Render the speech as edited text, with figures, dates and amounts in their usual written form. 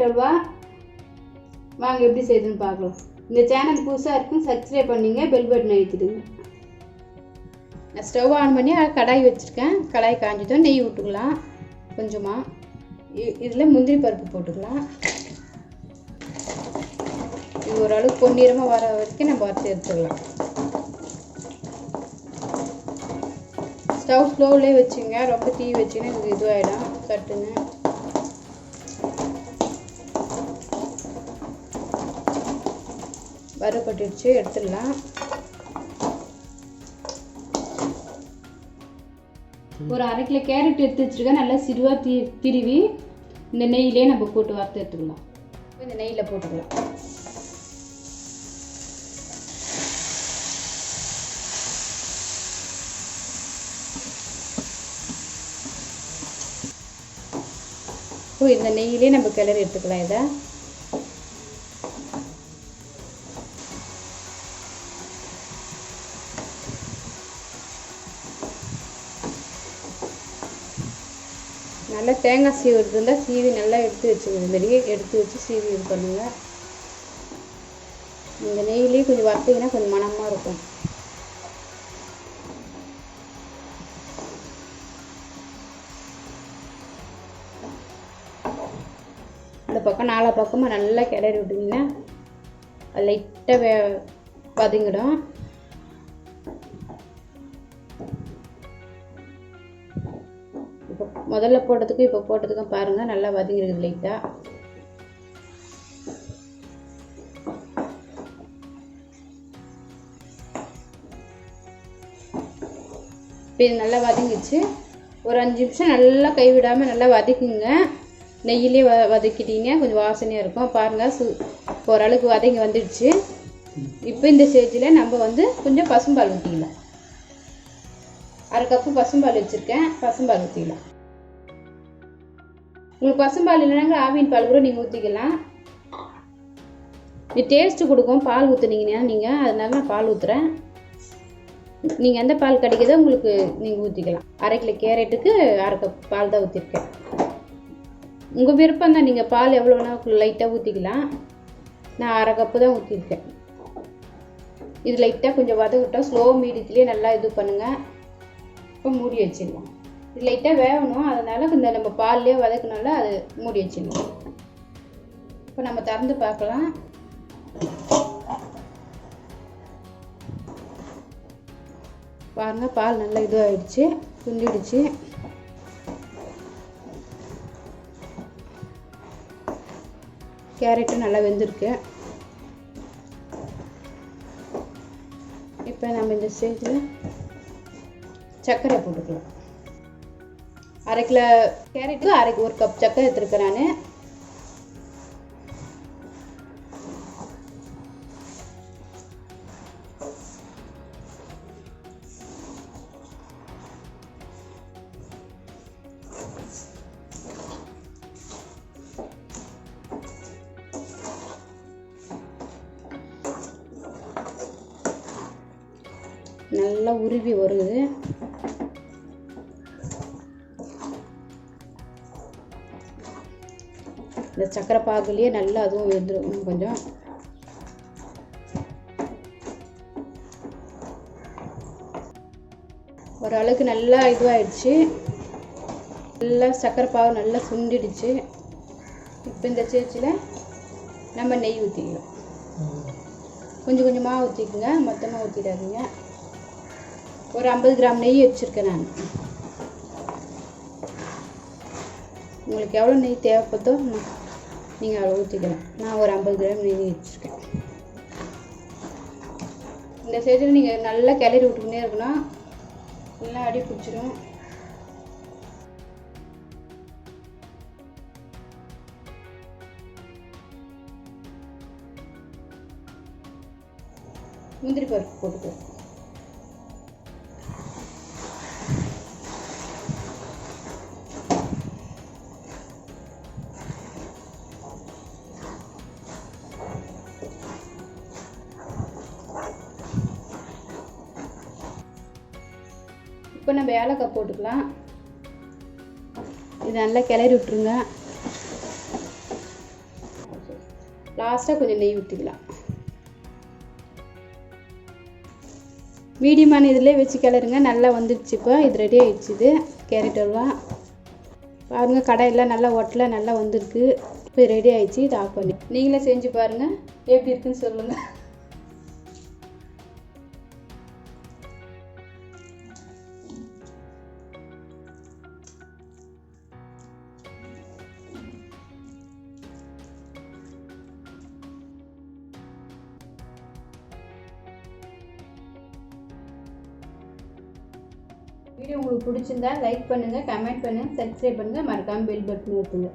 Carrot halwa வாங்க எப்படி செய்யுதுன்னு பார்க்கலாம். இந்த சேனல் புதுசாக இருக்கும், சப்ஸ்கிரைப் பண்ணிங்க, பெல் பட்டன் அழுத்திடுங்க. நான் ஸ்டவ் ஆன் பண்ணி கடாய் வச்சுருக்கேன். கடாய் காஞ்சிட்டோம். நெய் விட்டுக்கலாம் கொஞ்சமாக. இதில் முந்திரி பருப்பு போட்டுக்கலாம். இது ஓரளவுக்கு பொன்னிறமாக வர வரைக்கும் நம்ம வறுத்து எடுத்துக்கலாம். ஸ்டவ் ஸ்லோவிலே வச்சுங்க, ரொம்ப தீ வச்சுன்னா இது இதுவாகிடும் சட்டுன்னு. வறுபட்டுடுச்சு, எடுத்துடலாம். ஒரு 1/2 கிலோ கேரட் எடுத்து வச்சுருக்கேன். நல்லா சிறுவாக திருவி இந்த நெய்யிலே நம்ம போட்டு வறுத்து எடுத்துக்கலாம். இந்த நெய்யில் போட்டுக்கலாம். இந்த நெய்யிலே நம்ம கிளறி எடுத்துக்கலாம். இதை நல்லா தேங்காய் சீவுறது இருந்தால் சீவி நல்லா எடுத்து வச்சுங்க. இந்த மாதிரியே எடுத்து வச்சு சீவி இது பண்ணுங்க. இந்த நெய்யிலே கொஞ்சம் வறுத்தீங்கன்னா கொஞ்சம் மணமாக இருக்கும். இந்த பக்கம் 4 பக்கமாக நல்லா கிளறி விட்டிங்கன்னா அது லைட்டாக வதங்கிடும். இப்போ முதல்ல போட்டதுக்கும் இப்போ போட்டதுக்கும் பாருங்கள், நல்லா வதங்கிருக்குது லைட்டாக. இப்போ இது நல்லா வதங்கிடுச்சு. ஒரு 5 நிமிஷம் நல்லா கைவிடாமல் நல்லா வதக்குங்க. நெய்யிலே வதக்கிட்டீங்க, கொஞ்சம் வாசனையாக இருக்கும். பாருங்கள், ஓரளவுக்கு வதங்கி வந்துடுச்சு. இப்போ இந்த ஸ்டேஜில் நம்ம கொஞ்சம் பசும்பால் ஊற்றிக்கலாம். 1/2 கப்பு பசும்பால் வச்சுருக்கேன். பசும்பால் ஊற்றிக்கலாம். உங்களுக்கு பசும்பால் இல்லைனாங்க ஆவின் பால் கூட நீங்கள் ஊற்றிக்கலாம். இது டேஸ்ட்டு கொடுக்கும் பால் ஊற்றுனீங்கன்னா நீங்கள். அதனால நான் பால் ஊற்றுறேன். நீங்கள் எந்த பால் கிடைக்குதோ உங்களுக்கு நீங்கள் ஊற்றிக்கலாம். 1/2 கிலோ கேரட்டுக்கு 1/2 கப் பால் தான் ஊற்றிருக்கேன். உங்கள் விருப்பம் தான், நீங்கள் பால் எவ்வளோ வேணால் லைட்டாக ஊற்றிக்கலாம். நான் 1/2 கப்பு தான் ஊற்றிருக்கேன். இது லைட்டாக கொஞ்சம் வதக்கிட்டோம். ஸ்லோ மீடியத்துலேயே நல்லா இது பண்ணுங்கள். இப்போ மூடி வச்சிடலாம். இது லைட்டாக வேகணும், அதனால் கொஞ்சம் நம்ம பால்லேயே வதக்கினால அது மூடி வச்சிடலாம். இப்போ நம்ம திறந்து பார்க்கலாம். பாருங்கள், பால் நல்லா இதுவாகிடுச்சு, சுண்டிடுச்சு. கேரட்டும் நல்லா வெந்திருக்கு. இப்போ நம்ம இந்த ஸ்டேஜில் சர்க்கரை போட்டுக்கலாம். 1/2 கிலோ கேரட்டுக்கு 1 கப் சர்க்கரை எடுத்துருக்கேன் நான். நல்லா உருவி வருது. இந்த சக்கரை பாகுலேயே நல்லா அதுவும் வெந்துடும். கொஞ்சம் ஓரளவுக்கு நல்லா இதுவாகிடுச்சு. நல்லா சக்கரை பாகு நல்லா சுண்டிடுச்சு. இப்போ இந்த ஸ்டேஜில் நம்ம நெய் ஊற்றிக்கலாம். கொஞ்சம் கொஞ்சமாக ஊற்றிக்குங்க, மொத்தமாக ஊற்றிடாதீங்க. ஒரு 50 கிராம் நெய் வச்சுருக்கேன் நான். உங்களுக்கு எவ்வளோ நெய் தேவைப்படுதோ நீங்கள் அவ்வளோ ஊற்றிக்கலாம். நான் ஒரு 50 கிராம் நெய் வச்சுருக்கேன். இந்த ஸ்டேஜில் நீங்கள் நல்லா கிளறி விட்டுக்கிட்டே இருக்கணும், நல்லா அடி பிடிச்சிடும். முந்திரி பருப்பு போட்டுக்கோ. இப்போ நம்ம ஏலக்காய் போட்டுக்கலாம். இது நல்லா கிளறி விட்டுருங்க. லாஸ்ட்டாக கொஞ்சம் நெய் ஊற்றிக்கலாம். மீடியமான இதில் வச்சு கிளறுங்க. நல்லா வந்துடுச்சு. இப்போ இது ரெடி ஆகிடுச்சு. இது கேரட் அல்வா பாருங்கள், கடையெல்லாம் நல்லா ஒட்டலை, நல்லா வந்திருக்கு. இப்போ ரெடி ஆகிடுச்சு. இது ஆஃப் பண்ணி நீங்களே செஞ்சு பாருங்கள், எப்படி இருக்குன்னு சொல்லுங்கள். வீடியோ உங்களுக்கு பிடிச்சிருந்தா லைக் பண்ணுங்கள், கமெண்ட் பண்ணுங்கள், சப்ஸ்கிரைப் பண்ணுங்கள், மறக்காமல் பெல் பட்டன் அழுத்துங்க.